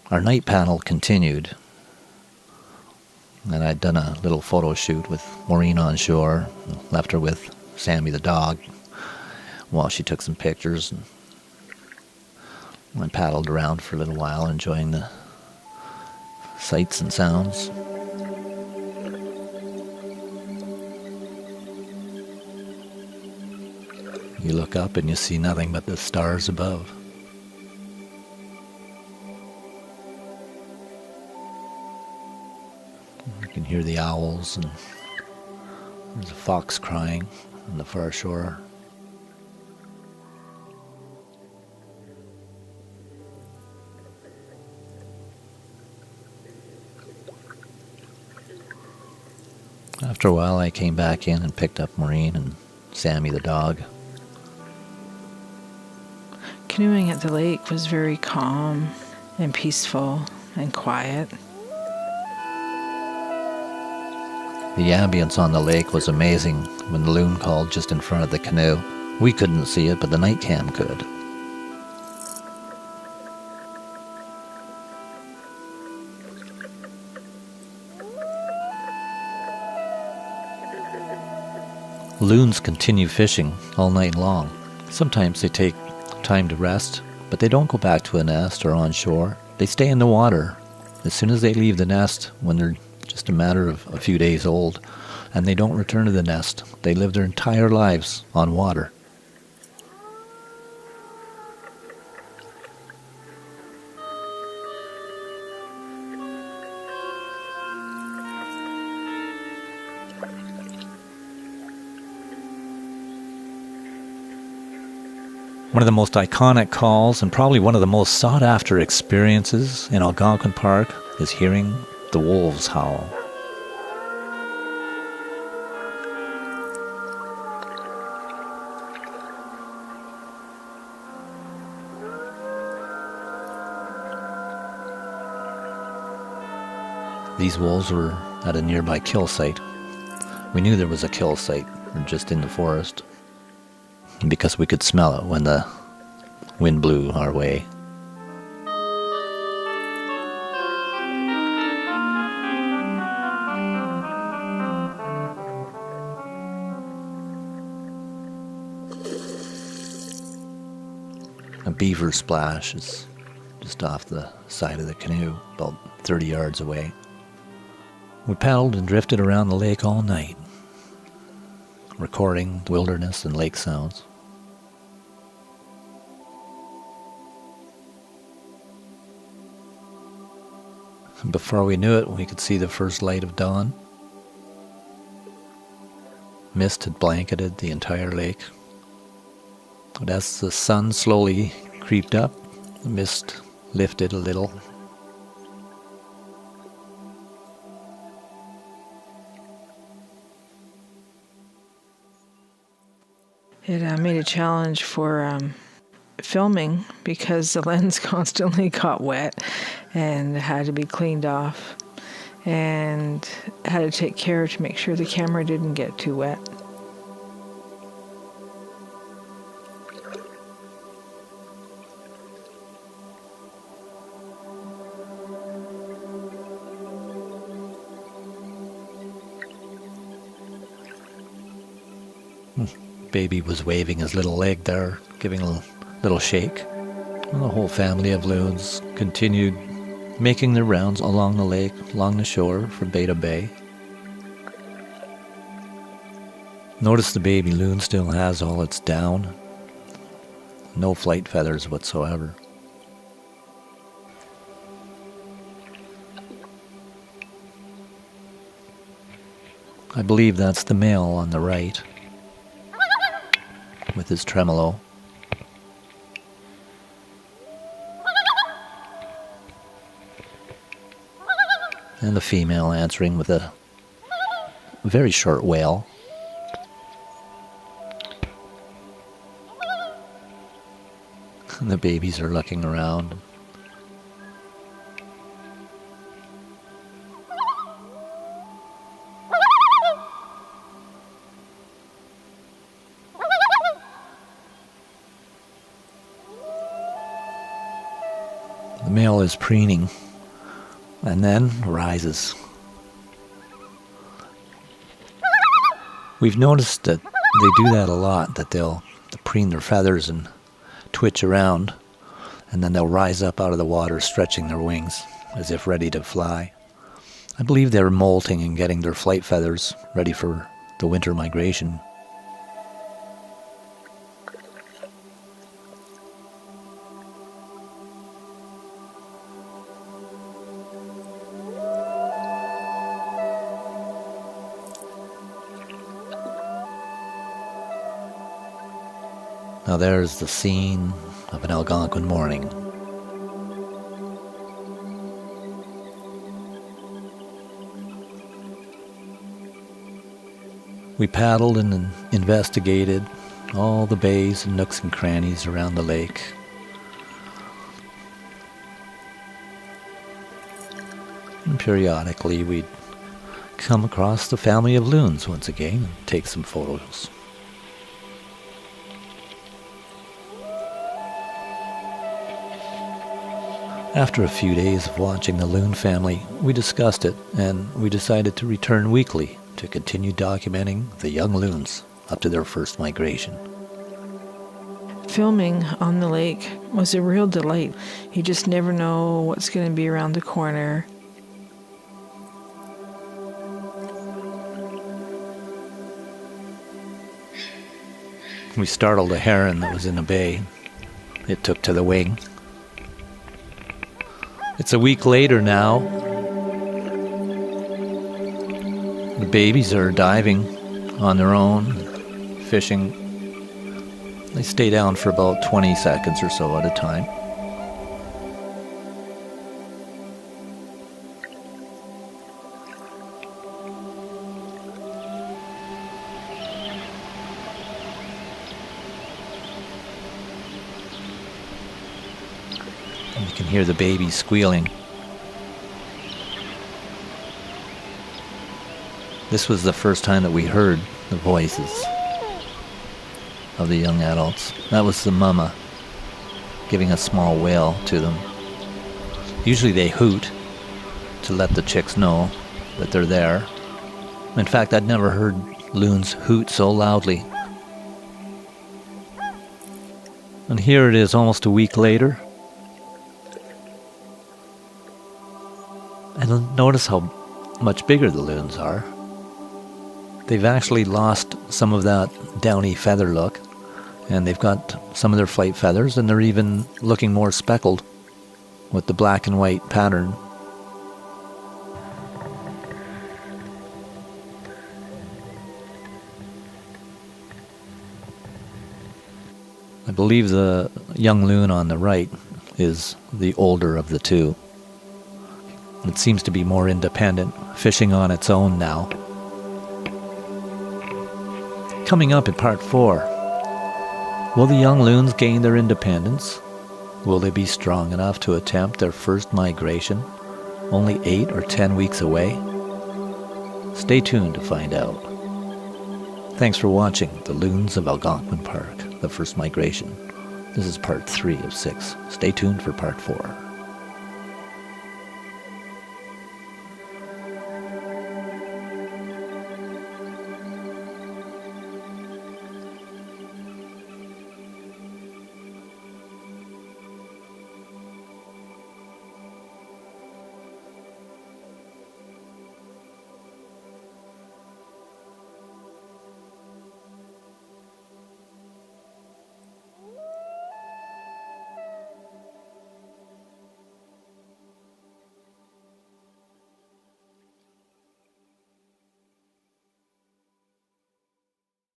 Our night panel continued, and I'd done a little photo shoot with Maureen on shore, left her with Sammy the dog while she took some pictures, and I paddled around for a little while enjoying the sights and sounds. You look up and you see nothing but the stars above. You can hear the owls, and there's a fox crying on the far shore. After a while, I came back in and picked up Maureen and Sammy the dog. Canoeing at the lake was very calm and peaceful and quiet. The ambience on the lake was amazing when the loon called just in front of the canoe. We couldn't see it, but the night cam could. Loons continue fishing all night long. Sometimes they take time to rest, but they don't go back to a nest or on shore. They stay in the water as soon as they leave the nest when they're just a matter of a few days old, and they don't return to the nest. They live their entire lives on water. One of the most iconic calls and probably one of the most sought-after experiences in Algonquin Park is hearing the wolves howl. These wolves were at a nearby kill site. We knew there was a kill site just in the forest, because we could smell it when the wind blew our way. A beaver splash is just off the side of the canoe, about 30 yards away. We paddled and drifted around the lake all night, recording wilderness and lake sounds. Before we knew it, we could see the first light of dawn. Mist had blanketed the entire lake. But as the sun slowly creeped up, the mist lifted a little. It made a challenge for filming because the lens constantly got wet and had to be cleaned off, and had to take care to make sure the camera didn't get too wet. Baby was waving his little leg there, giving a little shake. And the whole family of loons continued making their rounds along the lake, along the shore from bay to bay. Notice the baby loon still has all its down. No flight feathers whatsoever. I believe that's the male on the right, with his tremolo. And the female answering with a very short wail. And the babies are looking around. The male is preening and then rises. We've noticed that they do that a lot, that they'll preen their feathers and twitch around, and then they'll rise up out of the water, stretching their wings as if ready to fly. I believe they're molting and getting their flight feathers ready for the winter migration. Now there's the scene of an Algonquin morning. We paddled and investigated all the bays and nooks and crannies around the lake. And periodically we'd come across the family of loons once again and take some photos. After a few days of watching the loon family, we discussed it and we decided to return weekly to continue documenting the young loons up to their first migration. Filming on the lake was a real delight. You just never know what's going to be around the corner. We startled a heron that was in a bay. It took to the wing. It's a week later now. The babies are diving on their own, fishing. They stay down for about 20 seconds or so at a time. And you can hear the babies squealing. This was the first time that we heard the voices of the young adults. That was the mama giving a small wail to them. Usually they hoot to let the chicks know that they're there. In fact, I'd never heard loons hoot so loudly. And here it is almost a week later. And notice how much bigger the loons are. They've actually lost some of that downy feather look, and they've got some of their flight feathers, and they're even looking more speckled with the black and white pattern. I believe the young loon on the right is the older of the two. It seems to be more independent, fishing on its own now. Coming up in part 4, will the young loons gain their independence? Will they be strong enough to attempt their first migration, only 8 or 10 weeks away? Stay tuned to find out. Thanks for watching the Loons of Algonquin Park, the first migration. This is part 3 of 6. Stay tuned for part 4.